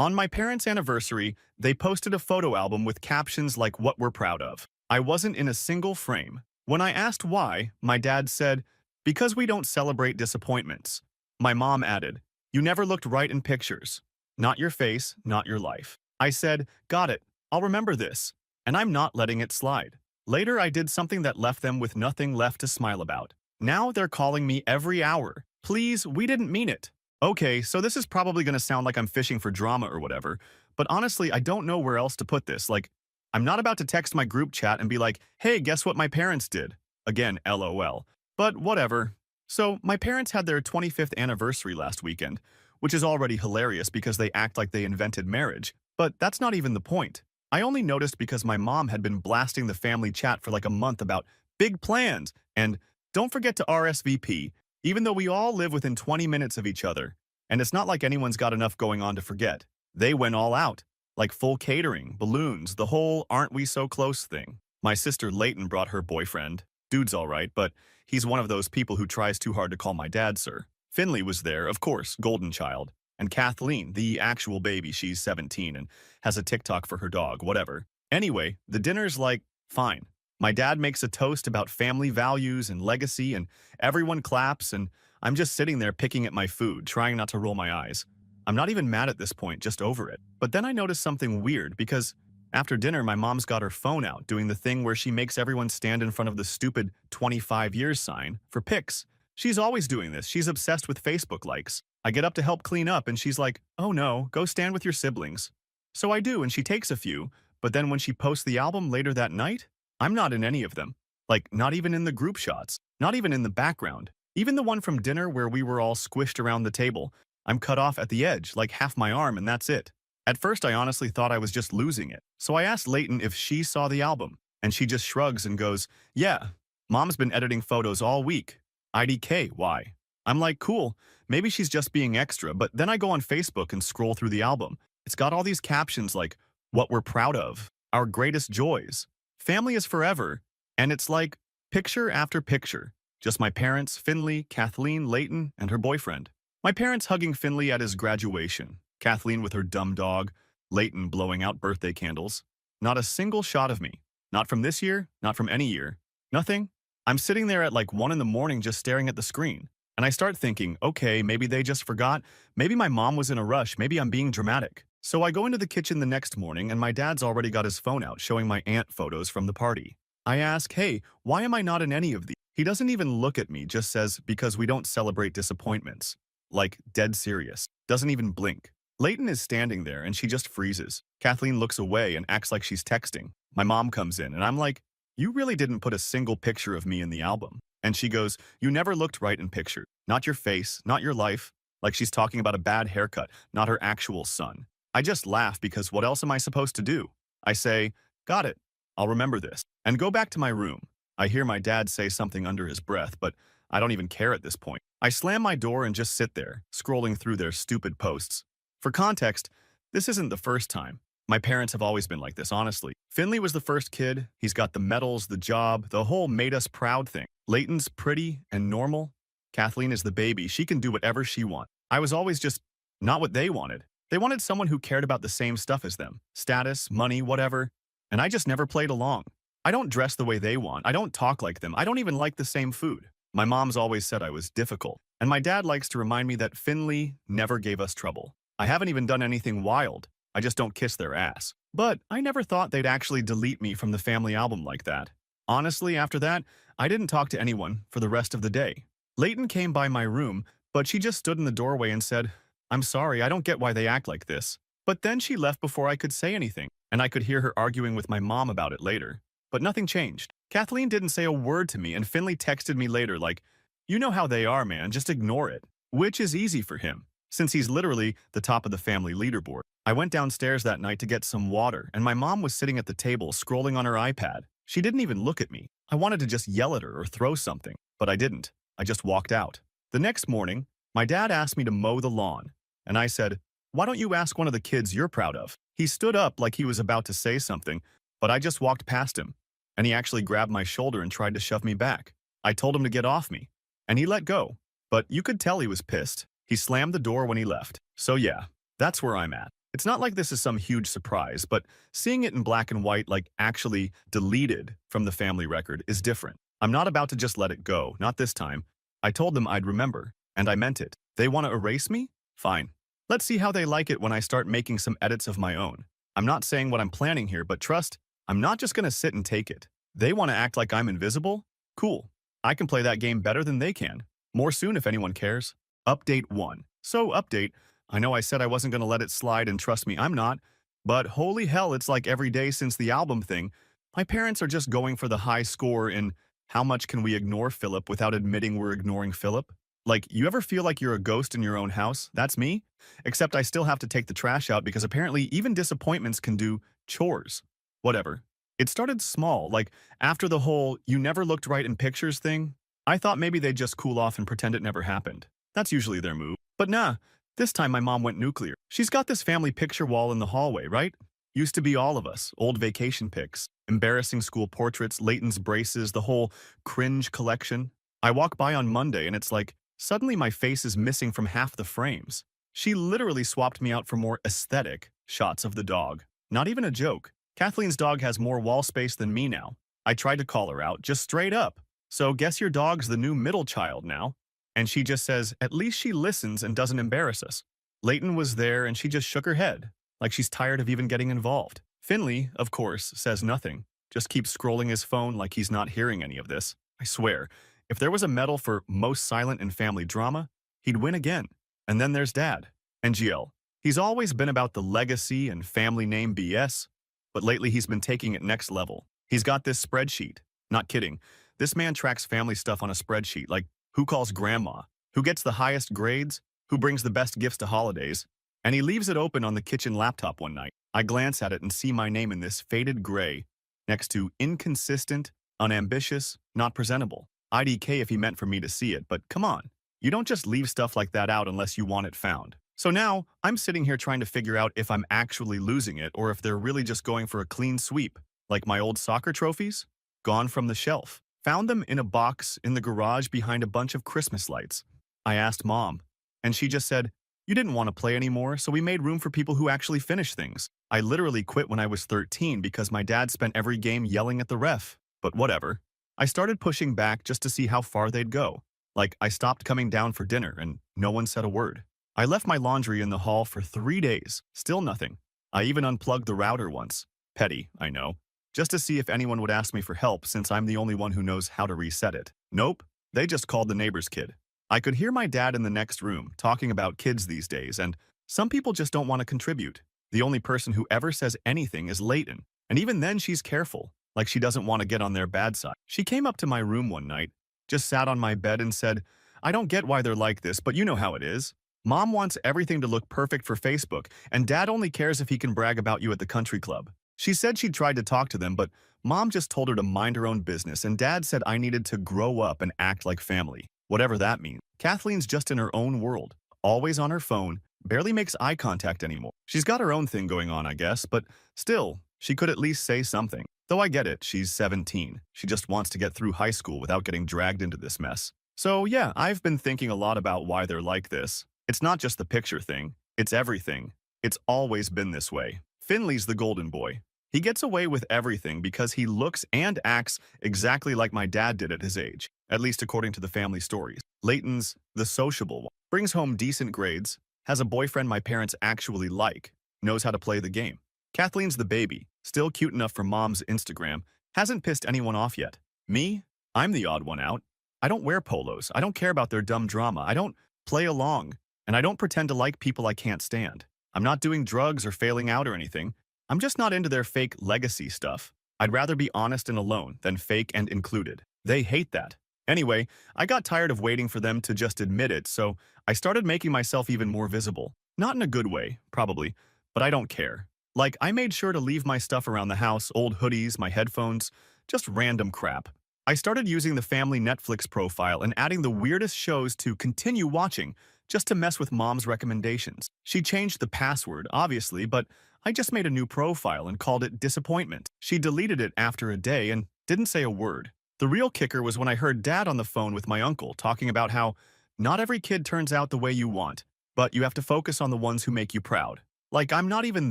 On my parents' anniversary, they posted a photo album with captions like what we're proud of. I wasn't in a single frame. When I asked why, my dad said, because we don't celebrate disappointments. My mom added, you never looked right in pictures. Not your face, not your life. I said, got it, I'll remember this. And I'm not letting it slide. Later, I did something that left them with nothing left to smile about. Now they're calling me every hour. Please, we didn't mean it. Okay, so this is probably going to sound like I'm fishing for drama or whatever, but honestly, I don't know where else to put this. Like, I'm not about to text my group chat and be like, hey, guess what my parents did? Again, LOL. But whatever. So, my parents had their 25th anniversary last weekend, which is already hilarious because they act like they invented marriage. But that's not even the point. I only noticed because my mom had been blasting the family chat for like a month about big plans and don't forget to RSVP, even though we all live within 20 minutes of each other. And it's not like anyone's got enough going on to forget. They went all out, like full catering, balloons, the whole aren't we so close thing. My sister Leighton brought her boyfriend. Dude's all right, but he's one of those people who tries too hard to call my dad sir. Finley was there, of course, golden child. And Kathleen, the actual baby, she's 17 and has a TikTok for her dog, whatever. Anyway, the dinner's like, fine. My dad makes a toast about family values and legacy, and everyone claps, and I'm just sitting there picking at my food, trying not to roll my eyes. I'm not even mad at this point, just over it. But then I noticed something weird because after dinner, my mom's got her phone out doing the thing where she makes everyone stand in front of the stupid 25 years sign for pics. She's always doing this. She's obsessed with Facebook likes. I get up to help clean up and she's like, oh no, go stand with your siblings. So I do and she takes a few, but then when she posts the album later that night, I'm not in any of them. Like, not even in the group shots, not even in the background. Even the one from dinner where we were all squished around the table, I'm cut off at the edge, like half my arm, and that's it. At first, I honestly thought I was just losing it. So I asked Leighton if she saw the album, and she just shrugs and goes, yeah, mom's been editing photos all week. IDK, why? I'm like, cool, maybe she's just being extra, but then I go on Facebook and scroll through the album. It's got all these captions like, what we're proud of, our greatest joys, family is forever, and it's like picture after picture. Just my parents, Finley, Kathleen, Leighton, and her boyfriend. My parents hugging Finley at his graduation, Kathleen with her dumb dog, Leighton blowing out birthday candles. Not a single shot of me. Not from this year, not from any year. Nothing. I'm sitting there at like 1 in the morning just staring at the screen. And I start thinking, okay, maybe they just forgot. Maybe my mom was in a rush. Maybe I'm being dramatic. So I go into the kitchen the next morning and my dad's already got his phone out showing my aunt photos from the party. I ask, hey, why am I not in any of these? He doesn't even look at me, just says, because we don't celebrate disappointments. Like, dead serious. Doesn't even blink. Leighton is standing there and she just freezes. Kathleen looks away and acts like she's texting. My mom comes in and I'm like, you really didn't put a single picture of me in the album. And she goes, you never looked right in pictures. Not your face, not your life. Like she's talking about a bad haircut, not her actual son. I just laugh because what else am I supposed to do? I say, got it. I'll remember this. And go back to my room. I hear my dad say something under his breath, but I don't even care at this point. I slam my door and just sit there, scrolling through their stupid posts. For context, this isn't the first time. My parents have always been like this, honestly. Finley was the first kid. He's got the medals, the job, the whole made us proud thing. Leighton's pretty and normal. Kathleen is the baby. She can do whatever she wants. I was always just not what they wanted. They wanted someone who cared about the same stuff as them. Status, money, whatever. And I just never played along. I don't dress the way they want. I don't talk like them. I don't even like the same food. My mom's always said I was difficult. And my dad likes to remind me that Finley never gave us trouble. I haven't even done anything wild. I just don't kiss their ass. But I never thought they'd actually delete me from the family album like that. Honestly, after that, I didn't talk to anyone for the rest of the day. Leighton came by my room, but she just stood in the doorway and said, I'm sorry, I don't get why they act like this. But then she left before I could say anything, and I could hear her arguing with my mom about it later. But nothing changed. Kathleen didn't say a word to me, and Finley texted me later like, you know how they are, man, just ignore it. Which is easy for him, since he's literally the top of the family leaderboard. I went downstairs that night to get some water, and my mom was sitting at the table scrolling on her iPad. She didn't even look at me. I wanted to just yell at her or throw something, but I didn't. I just walked out. The next morning, my dad asked me to mow the lawn, and I said, why don't you ask one of the kids you're proud of? He stood up like he was about to say something, but I just walked past him, and he actually grabbed my shoulder and tried to shove me back. I told him to get off me, and he let go, but you could tell he was pissed. He slammed the door when he left. So yeah, that's where I'm at. It's not like this is some huge surprise, but seeing it in black and white, like actually deleted from the family record, is different. I'm not about to just let it go, not this time. I told them I'd remember, and I meant it. They want to erase me? Fine. Let's see how they like it when I start making some edits of my own. I'm not saying what I'm planning here, but trust, I'm not just going to sit and take it. They want to act like I'm invisible? Cool. I can play that game better than they can. More soon if anyone cares. Update 1. So, update. I know I said I wasn't going to let it slide, and trust me, I'm not. But holy hell, it's like every day since the album thing. My parents are just going for the high score in how much can we ignore Philip without admitting we're ignoring Philip? Like, you ever feel like you're a ghost in your own house? That's me. Except I still have to take the trash out because apparently even disappointments can do chores. Whatever. It started small, like after the whole "you never looked right in pictures" thing. I thought maybe they'd just cool off and pretend it never happened. That's usually their move. But nah, this time my mom went nuclear. She's got this family picture wall in the hallway, right? Used to be all of us, old vacation pics, embarrassing school portraits, Leighton's braces, the whole cringe collection. I walk by on Monday and it's like, suddenly my face is missing from half the frames. She literally swapped me out for more aesthetic shots of the dog. Not even a joke. Kathleen's dog has more wall space than me now. I tried to call her out, just straight up. So guess your dog's the new middle child now. And she just says, at least she listens and doesn't embarrass us. Leighton was there and she just shook her head, like she's tired of even getting involved. Finley, of course, says nothing, just keeps scrolling his phone like he's not hearing any of this. I swear, if there was a medal for most silent in family drama, he'd win again. And then there's Dad. And GL. He's always been about the legacy and family name BS, but lately he's been taking it next level. He's got this spreadsheet. Not kidding. This man tracks family stuff on a spreadsheet, like who calls grandma, who gets the highest grades, who brings the best gifts to holidays, and he leaves it open on the kitchen laptop one night. I glance at it and see my name in this faded gray, next to inconsistent, unambitious, not presentable. IDK if he meant for me to see it, but come on. You don't just leave stuff like that out unless you want it found. So now, I'm sitting here trying to figure out if I'm actually losing it or if they're really just going for a clean sweep, like my old soccer trophies? Gone from the shelf. Found them in a box in the garage behind a bunch of Christmas lights. I asked Mom, and she just said, you didn't want to play anymore, so we made room for people who actually finish things. I literally quit when I was 13 because my dad spent every game yelling at the ref. But whatever. I started pushing back just to see how far they'd go. Like, I stopped coming down for dinner and no one said a word. I left my laundry in the hall for 3 days, still nothing. I even unplugged the router once. Petty, I know. Just to see if anyone would ask me for help since I'm the only one who knows how to reset it. Nope, they just called the neighbor's kid. I could hear my dad in the next room talking about kids these days, and some people just don't want to contribute. The only person who ever says anything is Leighton, and even then she's careful, like she doesn't want to get on their bad side. She came up to my room one night, just sat on my bed and said, I don't get why they're like this, but you know how it is. Mom wants everything to look perfect for Facebook, and Dad only cares if he can brag about you at the country club. She said she tried to talk to them, but Mom just told her to mind her own business, and Dad said I needed to grow up and act like family, whatever that means. Kathleen's just in her own world, always on her phone, barely makes eye contact anymore. She's got her own thing going on, I guess, but still, she could at least say something. Though I get it, she's 17. She just wants to get through high school without getting dragged into this mess. So yeah, I've been thinking a lot about why they're like this. It's not just the picture thing, it's everything. It's always been this way. Finley's the golden boy. He gets away with everything because he looks and acts exactly like my dad did at his age, at least according to the family stories. Leighton's the sociable one, brings home decent grades, has a boyfriend my parents actually like, knows how to play the game. Kathleen's the baby, still cute enough for Mom's Instagram, hasn't pissed anyone off yet. Me? I'm the odd one out. I don't wear polos, I don't care about their dumb drama, I don't play along, and I don't pretend to like people I can't stand. I'm not doing drugs or failing out or anything. I'm just not into their fake legacy stuff. I'd rather be honest and alone than fake and included. They hate that. Anyway, I got tired of waiting for them to just admit it, so I started making myself even more visible. Not in a good way, probably, but I don't care. Like, I made sure to leave my stuff around the house, old hoodies, my headphones, just random crap. I started using the family Netflix profile and adding the weirdest shows to continue watching, just to mess with Mom's recommendations. She changed the password, obviously, but I just made a new profile and called it Disappointment. She deleted it after a day and didn't say a word. The real kicker was when I heard Dad on the phone with my uncle talking about how not every kid turns out the way you want, but you have to focus on the ones who make you proud. Like I'm not even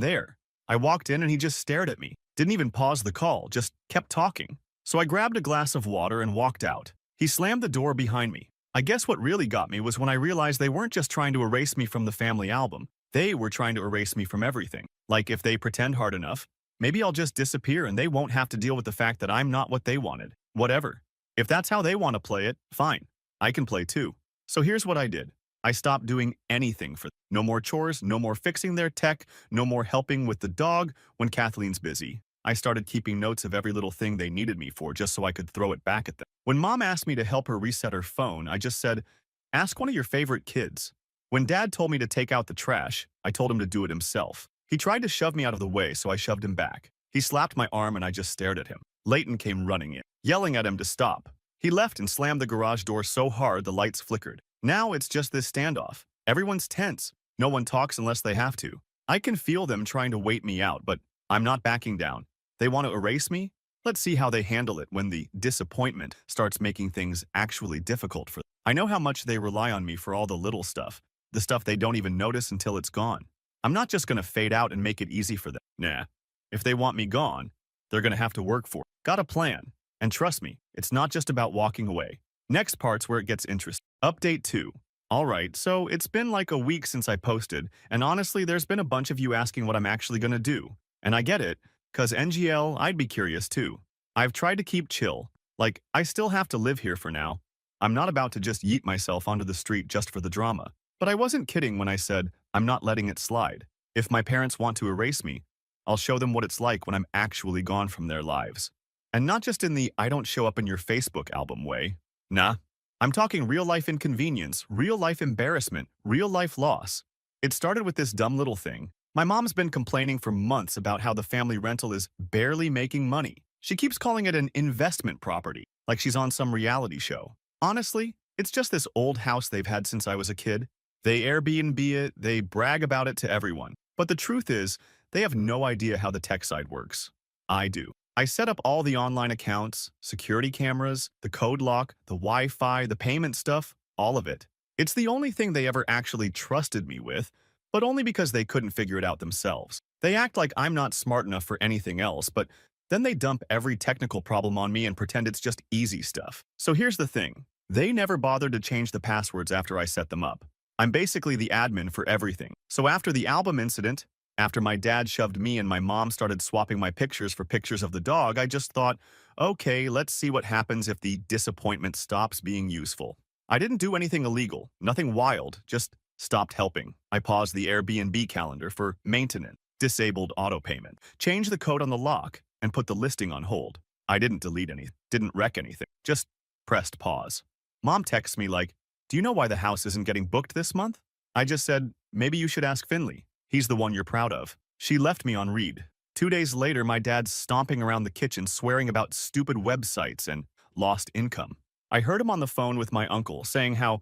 there. I walked in and he just stared at me. Didn't even pause the call, just kept talking. So I grabbed a glass of water and walked out. He slammed the door behind me. I guess what really got me was when I realized they weren't just trying to erase me from the family album. They were trying to erase me from everything. Like if they pretend hard enough, maybe I'll just disappear and they won't have to deal with the fact that I'm not what they wanted. Whatever. If that's how they want to play it, fine. I can play too. So here's what I did. I stopped doing anything for them. No more chores, no more fixing their tech, no more helping with the dog when Kathleen's busy. I started keeping notes of every little thing they needed me for just so I could throw it back at them. When Mom asked me to help her reset her phone, I just said, ask one of your favorite kids. When Dad told me to take out the trash, I told him to do it himself. He tried to shove me out of the way, so I shoved him back. He slapped my arm and I just stared at him. Leighton came running in, yelling at him to stop. He left and slammed the garage door so hard the lights flickered. Now it's just this standoff. Everyone's tense. No one talks unless they have to. I can feel them trying to wait me out, but I'm not backing down. They want to erase me? Let's see how they handle it when the disappointment starts making things actually difficult for them. I know how much they rely on me for all the little stuff, the stuff they don't even notice until it's gone. I'm not just going to fade out and make it easy for them. Nah. If they want me gone, they're going to have to work for it. Got a plan. And trust me, it's not just about walking away. Next part's where it gets interesting. Update 2. Alright, so it's been like a week since I posted, and honestly there's been a bunch of you asking what I'm actually gonna do. And I get it, cause NGL, I'd be curious too. I've tried to keep chill. Like, I still have to live here for now. I'm not about to just yeet myself onto the street just for the drama. But I wasn't kidding when I said, I'm not letting it slide. If my parents want to erase me, I'll show them what it's like when I'm actually gone from their lives. And not just in the I don't show up in your Facebook album way. Nah, I'm talking real-life inconvenience, real-life embarrassment, real-life loss. It started with this dumb little thing. My mom's been complaining for months about how the family rental is barely making money. She keeps calling it an investment property, like she's on some reality show. Honestly, it's just this old house they've had since I was a kid. They Airbnb it, they brag about it to everyone. But the truth is, they have no idea how the tech side works. I do. I set up all the online accounts, security cameras, the code lock, the Wi-Fi, the payment stuff, all of it. It's the only thing they ever actually trusted me with, but only because they couldn't figure it out themselves. They act like I'm not smart enough for anything else, but then they dump every technical problem on me and pretend it's just easy stuff. So here's the thing. They never bothered to change the passwords after I set them up. I'm basically the admin for everything. So after the album incident, after my dad shoved me and my mom started swapping my pictures for pictures of the dog, I just thought, okay, let's see what happens if the disappointment stops being useful. I didn't do anything illegal, nothing wild, just stopped helping. I paused the Airbnb calendar for maintenance, disabled auto payment, changed the code on the lock, and put the listing on hold. I didn't delete anything, didn't wreck anything, just pressed pause. Mom texts me like, do you know why the house isn't getting booked this month? I just said, maybe you should ask Finley. He's the one you're proud of. She left me on read. 2 days later, my dad's stomping around the kitchen swearing about stupid websites and lost income. I heard him on the phone with my uncle saying how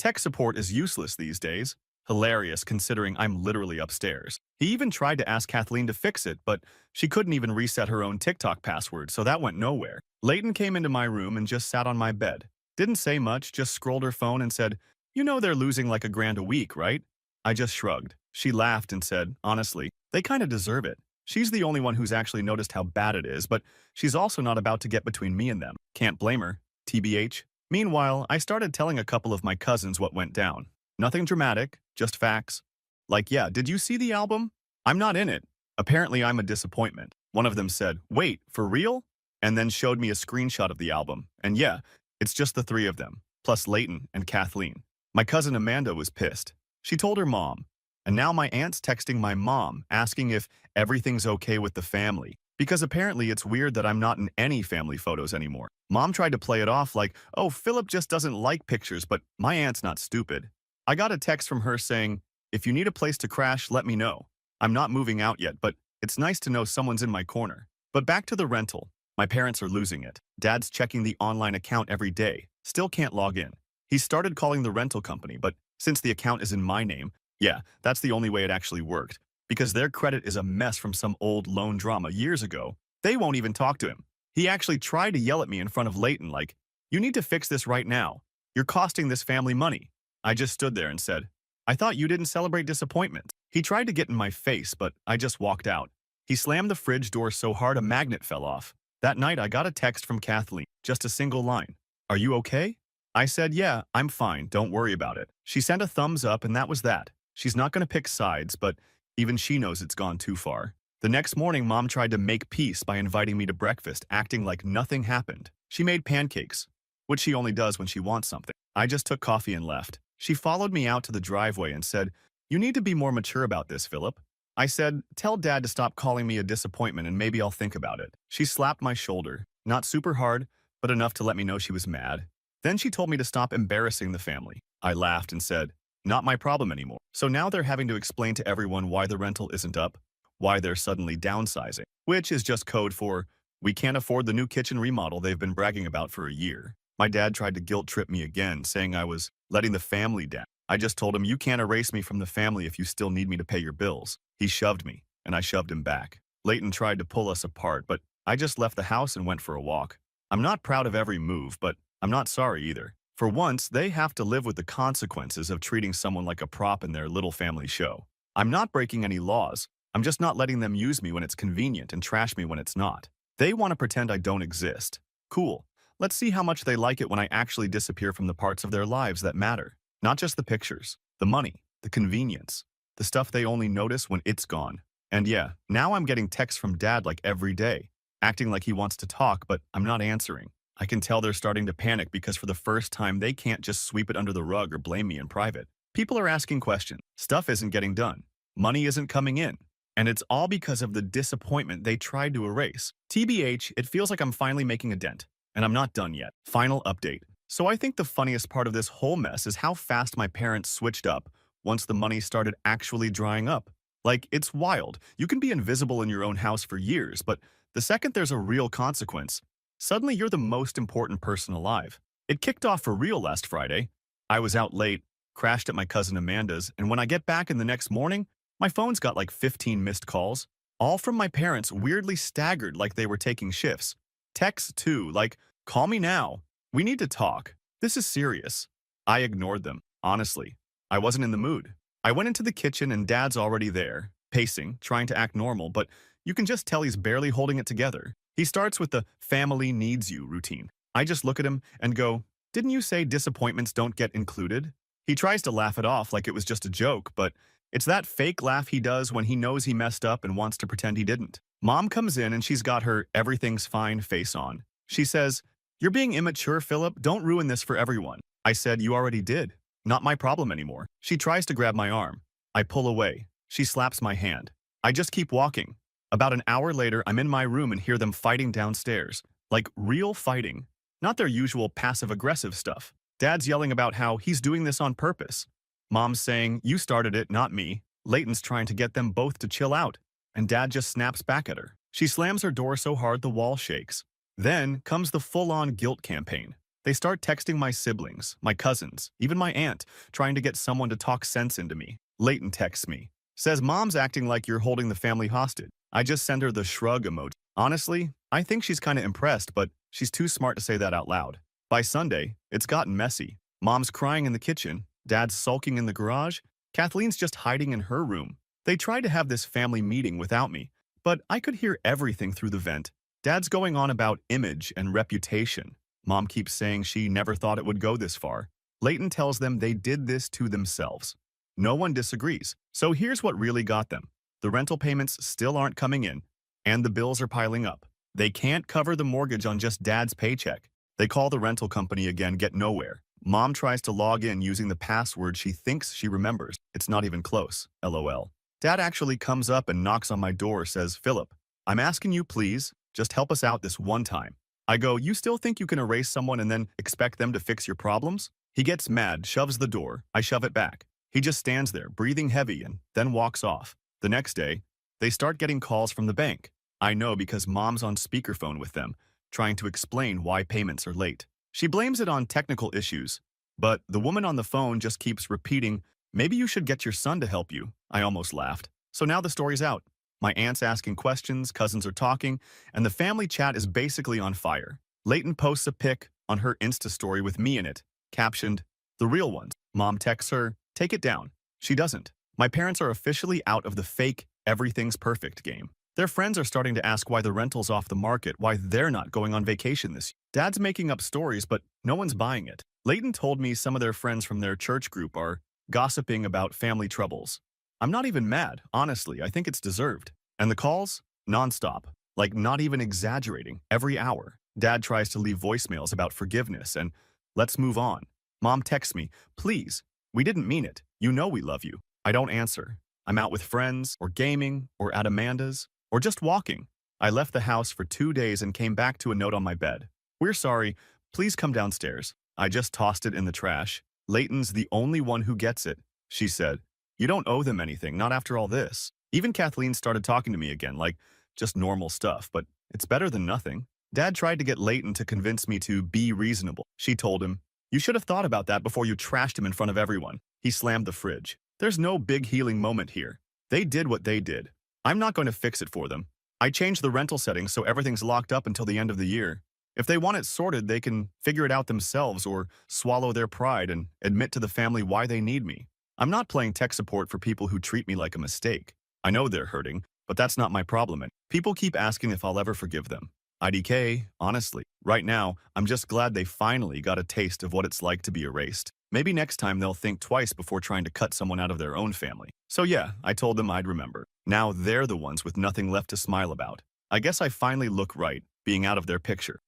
tech support is useless these days. Hilarious considering I'm literally upstairs. He even tried to ask Kathleen to fix it, but she couldn't even reset her own TikTok password, so that went nowhere. Leighton came into my room and just sat on my bed. Didn't say much, just scrolled her phone and said, you know they're losing like $1,000 a week, right? I just shrugged. She laughed and said, honestly, they kind of deserve it. She's the only one who's actually noticed how bad it is, but she's also not about to get between me and them. Can't blame her. TBH. Meanwhile, I started telling a couple of my cousins what went down. Nothing dramatic, just facts. Like, yeah, did you see the album? I'm not in it. Apparently, I'm a disappointment. One of them said, wait, for real? And then showed me a screenshot of the album. And yeah, it's just the 3 of them, plus Leighton and Kathleen. My cousin Amanda was pissed. She told her mom. And now my aunt's texting my mom, asking if everything's okay with the family. Because apparently it's weird that I'm not in any family photos anymore. Mom tried to play it off like, oh, Philip just doesn't like pictures, but my aunt's not stupid. I got a text from her saying, if you need a place to crash, let me know. I'm not moving out yet, but it's nice to know someone's in my corner. But back to the rental. My parents are losing it. Dad's checking the online account every day. Still can't log in. He started calling the rental company, but since the account is in my name, yeah, that's the only way it actually worked. Because their credit is a mess from some old loan drama years ago. They won't even talk to him. He actually tried to yell at me in front of Leighton like, you need to fix this right now. You're costing this family money. I just stood there and said, I thought you didn't celebrate disappointment. He tried to get in my face, but I just walked out. He slammed the fridge door so hard a magnet fell off. That night, I got a text from Kathleen, just a single line. Are you okay? I said, yeah, I'm fine, don't worry about it. She sent a thumbs up and that was that. She's not going to pick sides, but even she knows it's gone too far. The next morning, Mom tried to make peace by inviting me to breakfast, acting like nothing happened. She made pancakes, which she only does when she wants something. I just took coffee and left. She followed me out to the driveway and said, you need to be more mature about this, Philip. I said, tell Dad to stop calling me a disappointment and maybe I'll think about it. She slapped my shoulder, not super hard, but enough to let me know she was mad. Then she told me to stop embarrassing the family. I laughed and said, not my problem anymore. So now they're having to explain to everyone why the rental isn't up, why they're suddenly downsizing, which is just code for, we can't afford the new kitchen remodel they've been bragging about for a year. My dad tried to guilt trip me again, saying I was letting the family down. I just told him, you can't erase me from the family if you still need me to pay your bills. He shoved me, and I shoved him back. Leighton tried to pull us apart, but I just left the house and went for a walk. I'm not proud of every move, but I'm not sorry either. For once, they have to live with the consequences of treating someone like a prop in their little family show. I'm not breaking any laws. I'm just not letting them use me when it's convenient and trash me when it's not. They want to pretend I don't exist. Cool. Let's see how much they like it when I actually disappear from the parts of their lives that matter. Not just the pictures, the money, the convenience, the stuff they only notice when it's gone. And yeah, now I'm getting texts from Dad like every day, acting like he wants to talk, but I'm not answering. I can tell they're starting to panic because for the first time, they can't just sweep it under the rug or blame me in private. People are asking questions. Stuff isn't getting done. Money isn't coming in. And it's all because of the disappointment they tried to erase. TBH, it feels like I'm finally making a dent. And I'm not done yet. Final update. So I think the funniest part of this whole mess is how fast my parents switched up once the money started actually drying up. Like, it's wild. You can be invisible in your own house for years, but the second there's a real consequence, suddenly you're the most important person alive. It kicked off for real last Friday. I was out late, crashed at my cousin Amanda's, and when I get back in the next morning, my phone's got like 15 missed calls, all from my parents weirdly staggered like they were taking shifts. Texts too, like, call me now. We need to talk. This is serious. I ignored them, honestly. I wasn't in the mood. I went into the kitchen and Dad's already there, pacing, trying to act normal, but you can just tell he's barely holding it together. He starts with the family needs you routine. I just look at him and go, didn't you say disappointments don't get included? He tries to laugh it off like it was just a joke, but it's that fake laugh he does when he knows he messed up and wants to pretend he didn't. Mom comes in and she's got her everything's fine face on. She says, you're being immature, Philip. Don't ruin this for everyone. I said, you already did. Not my problem anymore. She tries to grab my arm. I pull away. She slaps my hand. I just keep walking. About an hour later, I'm in my room and hear them fighting downstairs. Like real fighting. Not their usual passive-aggressive stuff. Dad's yelling about how he's doing this on purpose. Mom's saying, you started it, not me. Leighton's trying to get them both to chill out. And Dad just snaps back at her. She slams her door so hard the wall shakes. Then comes the full-on guilt campaign. They start texting my siblings, my cousins, even my aunt, trying to get someone to talk sense into me. Leighton texts me. Says, Mom's acting like you're holding the family hostage. I just send her the shrug emoji. Honestly, I think she's kind of impressed, but she's too smart to say that out loud. By Sunday, it's gotten messy. Mom's crying in the kitchen. Dad's sulking in the garage. Kathleen's just hiding in her room. They tried to have this family meeting without me, but I could hear everything through the vent. Dad's going on about image and reputation. Mom keeps saying she never thought it would go this far. Leighton tells them they did this to themselves. No one disagrees. So here's what really got them. The rental payments still aren't coming in, and the bills are piling up. They can't cover the mortgage on just Dad's paycheck. They call the rental company again, get nowhere. Mom tries to log in using the password she thinks she remembers. It's not even close, LOL. Dad actually comes up and knocks on my door, says, Philip, I'm asking you, please, just help us out this one time. I go, you still think you can erase someone and then expect them to fix your problems? He gets mad, shoves the door. I shove it back. He just stands there, breathing heavy, and then walks off. The next day, they start getting calls from the bank. I know because Mom's on speakerphone with them, trying to explain why payments are late. She blames it on technical issues, but the woman on the phone just keeps repeating, maybe you should get your son to help you. I almost laughed. So now the story's out. My aunt's asking questions, cousins are talking, and the family chat is basically on fire. Leighton posts a pic on her Insta story with me in it, captioned, the real ones. Mom texts her, take it down. She doesn't. My parents are officially out of the fake everything's perfect game. Their friends are starting to ask why the rental's off the market, why they're not going on vacation this year. Dad's making up stories, but no one's buying it. Leighton told me some of their friends from their church group are gossiping about family troubles. I'm not even mad, honestly, I think it's deserved. And the calls? Nonstop. Like not even exaggerating, every hour. Dad tries to leave voicemails about forgiveness and let's move on. Mom texts me, please, we didn't mean it. You know we love you. I don't answer. I'm out with friends, or gaming, or at Amanda's, or just walking. I left the house for 2 days and came back to a note on my bed. We're sorry. Please come downstairs. I just tossed it in the trash. Leighton's the only one who gets it, she said. You don't owe them anything, not after all this. Even Kathleen started talking to me again, like just normal stuff, but it's better than nothing. Dad tried to get Leighton to convince me to be reasonable. She told him, you should have thought about that before you trashed him in front of everyone. He slammed the fridge. There's no big healing moment here. They did what they did. I'm not going to fix it for them. I changed the rental settings so everything's locked up until the end of the year. If they want it sorted, they can figure it out themselves or swallow their pride and admit to the family why they need me. I'm not playing tech support for people who treat me like a mistake. I know they're hurting, but that's not my problem. And people keep asking if I'll ever forgive them. IDK, honestly. Right now, I'm just glad they finally got a taste of what it's like to be erased. Maybe next time they'll think twice before trying to cut someone out of their own family. So yeah, I told them I'd remember. Now they're the ones with nothing left to smile about. I guess I finally look right, being out of their picture.